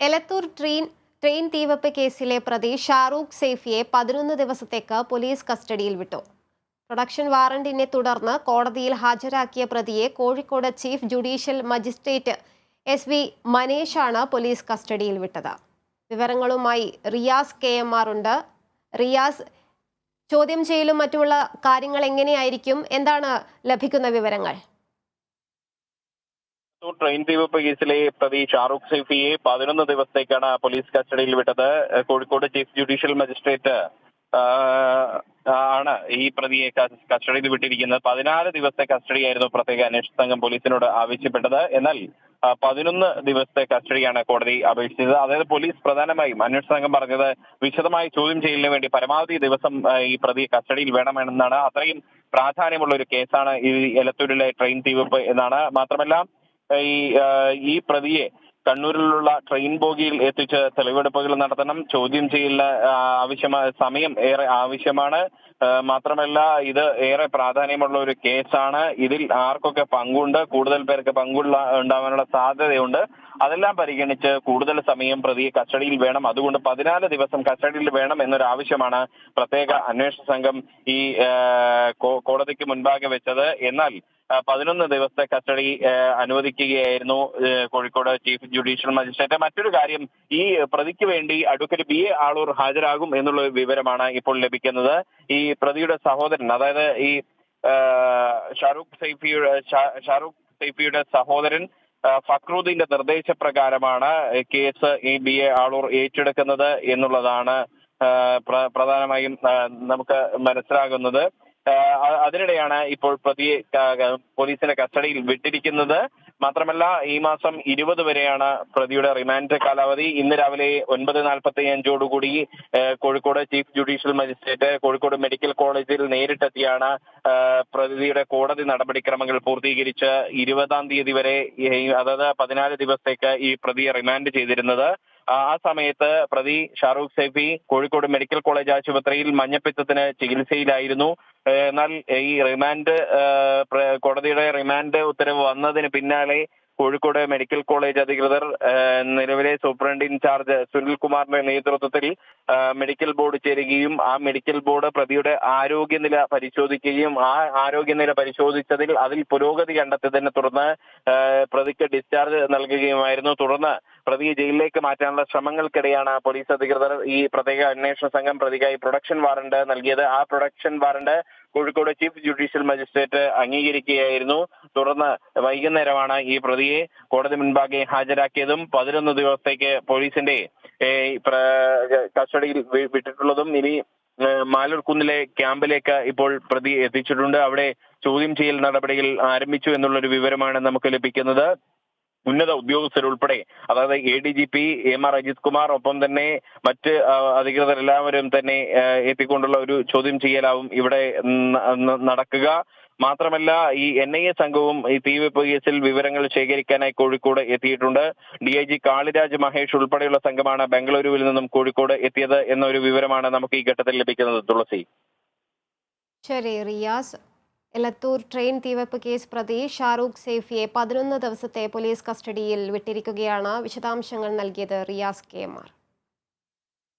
Elathur train തീവെപ്പ് കേസിലെ പ്രതി ഷാറൂഖ് സൈഫിയെ 11 ദിവസത്തേക്ക് പോലീസ് കസ്റ്റഡിയിൽ വിട്ടു. പ്രൊഡക്ഷൻ വാറന്റിനെ തുടർന്ന് കോടതിയിൽ ഹാജരാക്കിയ പ്രതിയെ Kozhikode chief judicial magistrate SV മനേഷാണ് പോലീസ് കസ്റ്റഡിയിൽ വിട്ടത്. വിവരങ്ങളുമായി റിയാസ് KMR ഉണ്ട്. റിയാസ്, ചോദ്യം ചെയ്യലും മറ്റുള്ള കാര്യങ്ങൾ എങ്ങനെയായിരിക്കും? എന്താണ് ലഭിക്കുന്ന വിവരങ്ങൾ? ട്രെയിൻ തീവെപ്പ് കേസിലെ പ്രതി ഷാറൂഖ് സൈഫിയെ 11 ദിവസത്തേക്കാണ് പോലീസ് കസ്റ്റഡിയിൽ വിട്ടത്. കോഴിക്കോട് ചീഫ് ജുഡീഷ്യൽ മജിസ്ട്രേറ്റ് ആണ് ഈ പ്രതിയെ കസ്റ്റഡിയിൽ വിട്ടിരിക്കുന്നത്. 14 ദിവസത്തെ കസ്റ്റഡിയായിരുന്നു പ്രത്യേക അന്വേഷണ സംഘം പോലീസിനോട് ആവശ്യപ്പെട്ടത്. എന്നാൽ 11 ദിവസത്തെ കസ്റ്റഡിയാണ് കോടതി അപേക്ഷിച്ചത്. അതായത് പോലീസ് പ്രധാനമായും അന്വേഷണ സംഘം പറഞ്ഞത് വിശദമായി ചോദ്യം ചെയ്യലിന് വേണ്ടി പരമാവധി ദിവസം ഈ പ്രതി കസ്റ്റഡിയിൽ വേണമെന്നാണ്. അത്രയും പ്രാധാന്യമുള്ള ഒരു കേസാണ് ഈ എലത്തൂരിലെ ട്രെയിൻ തീവെപ്പ് എന്നാണ്. മാത്രമല്ല ഈ പ്രതിയെ കണ്ണൂരിലുള്ള ട്രെയിൻ ബോഗിയിൽ എത്തിച്ച് തെളിവെടുപ്പുകൾ നടത്തണം. ചോദ്യം ചെയ്യലിന് ആവശ്യമായ സമയം ഏറെ ആവശ്യമാണ്. മാത്രമല്ല ഇത് ഏറെ പ്രാധാന്യമുള്ള ഒരു കേസാണ്. ഇതിൽ ആർക്കൊക്കെ പങ്കുണ്ട്, കൂടുതൽ പേർക്ക് ഉണ്ടാവാനുള്ള സാധ്യതയുണ്ട്. അതെല്ലാം പരിഗണിച്ച് കൂടുതൽ സമയം പ്രതിയെ കസ്റ്റഡിയിൽ വേണം. അതുകൊണ്ട് 14 ദിവസം കസ്റ്റഡിയിൽ വേണം എന്നൊരു ആവശ്യമാണ് പ്രത്യേക അന്വേഷണ സംഘം ഈ കോടതിക്ക് മുൻപാകെ വെച്ചത്. എന്നാൽ 11 ദിവസത്തെ കസ്റ്റഡി അനുവദിക്കുകയായിരുന്നു കോഴിക്കോട് ചീഫ് ജുഡീഷ്യൽ മജിസ്ട്രേറ്റ്. മറ്റൊരു കാര്യം, ഈ പ്രതിക്ക് വേണ്ടി അഡ്വക്കേറ്റ് BA ആളൂർ ഹാജരാകും എന്നുള്ള വിവരമാണ് ഇപ്പോൾ ലഭിക്കുന്നത്. ഈ പ്രതിയുടെ സഹോദരൻ, അതായത് ഈ ഷാറൂഖ് സൈഫിയുടെ സഹോദരൻ ഫക്രുദ്ദീന്റെ നിർദ്ദേശപ്രകാരമാണ് കേസ് ഈ BA ആളൂർ ഏറ്റെടുക്കുന്നത് എന്നുള്ളതാണ് പ്രധാനമായും നമുക്ക് മനസ്സിലാകുന്നത്. അതിനിടെയാണ് ഇപ്പോൾ പ്രതിയെ പോലീസിന്റെ കസ്റ്റഡിയിൽ വിട്ടിരിക്കുന്നത്. മാത്രമല്ല ഈ മാസം 20 വരെയാണ് പ്രതിയുടെ റിമാൻഡ് കാലാവധി. ഇന്ന് രാവിലെ 9:45 Kozhikode chief judicial magistrate Kozhikode medical കോളേജിൽ നേരിട്ടെത്തിയാണ് പ്രതിയുടെ കോടതി നടപടിക്രമങ്ങൾ പൂർത്തീകരിച്ച് 20-ാം തീയതി വരെ, അതായത് 14 ദിവസത്തേക്ക് ഈ പ്രതിയെ റിമാൻഡ് ചെയ്തിരുന്നത്. ആ സമയത്ത് പ്രതി ഷാറൂഖ് സൈഫി കോഴിക്കോട് മെഡിക്കൽ കോളേജ് ആശുപത്രിയിൽ മഞ്ഞപ്പിത്തത്തിന് ചികിത്സയിലായിരുന്നു. എന്നാൽ ഈ കോടതിയുടെ റിമാൻഡ് ഉത്തരവ് വന്നതിന് പിന്നാലെ കോഴിക്കോട് മെഡിക്കൽ കോളേജ് അധികൃതർ നിലവിലെ സൂപ്രണ്ട് ഇൻചാർജ് സുനിൽകുമാറിന്റെ നേതൃത്വത്തിൽ മെഡിക്കൽ ബോർഡ് ചേരുകയും ആ മെഡിക്കൽ ബോർഡ് പ്രതിയുടെ ആരോഗ്യനില പരിശോധിക്കുകയും ആ ആരോഗ്യനില പരിശോധിച്ചതിൽ അതിൽ പുരോഗതി കണ്ടെത്തിയതിനെ തുടർന്ന് പ്രതിക്ക് ഡിസ്ചാർജ് നൽകുകയുമായിരുന്നു. തുടർന്ന് പ്രതിയെ ജയിലിലേക്ക് മാറ്റാനുള്ള ശ്രമങ്ങൾക്കിടെയാണ് പോലീസ് അധികൃതർ ഈ പ്രത്യേക അന്വേഷണ സംഘം പ്രതിക്കായി പ്രൊഡക്ഷൻ വാറണ്ട് നൽകിയത്. ആ production warrant Kozhikode chief judicial magistrate അംഗീകരിക്കുകയായിരുന്നു. തുടർന്ന് വൈകുന്നേരമാണ് ഈ പ്രതിയെ കോടതി മുൻപാകെ ഹാജരാക്കിയതും 11 ദിവസത്തേക്ക് പോലീസിന്റെ കസ്റ്റഡിയിൽ വിട്ടിട്ടുള്ളതും. ഇനി മാലൂർക്കുന്നിലെ ക്യാമ്പിലേക്ക് ഇപ്പോൾ പ്രതി എത്തിച്ചിട്ടുണ്ട്. അവിടെ ചോദ്യം ചെയ്യൽ നടപടികൾ ആരംഭിച്ചു എന്നുള്ളൊരു വിവരമാണ് നമുക്ക് ലഭിക്കുന്നത്. ഉന്നത ഉദ്യോഗസ്ഥരുൾപ്പെടെ, അതായത് ADGP MR അജിത് കുമാർ, ഒപ്പം തന്നെ മറ്റ് അധികൃതരെല്ലാവരും തന്നെ എത്തിക്കൊണ്ടുള്ള ഒരു ചോദ്യം ചെയ്യലാവും ഇവിടെ നടക്കുക. മാത്രമല്ല ഈ NIA സംഘവും ഈ തീവെപ്പ് കേസിൽ വിവരങ്ങൾ ശേഖരിക്കാനായി കോഴിക്കോട് എത്തിയിട്ടുണ്ട്. DIG കാളിരാജ് മഹേഷ് ഉൾപ്പെടെയുള്ള സംഘമാണ് ബംഗളൂരുവിൽ നിന്നും കോഴിക്കോട് എത്തിയത് എന്നൊരു വിവരമാണ് നമുക്ക് ഈ ഘട്ടത്തിൽ ലഭിക്കുന്നത്. തുളസി. ശരി റിയാസ്, എലത്തൂർ ട്രെയിൻ തീവെപ്പ് കേസ് പ്രതി ഷാറൂഖ് സൈഫിയെ 11 ദിവസത്തെ പോലീസ് കസ്റ്റഡിയിൽ വിട്ടിരിക്കുകയാണ്. വിശദാംശങ്ങൾ നൽകിയത് റിയാസ് KMR.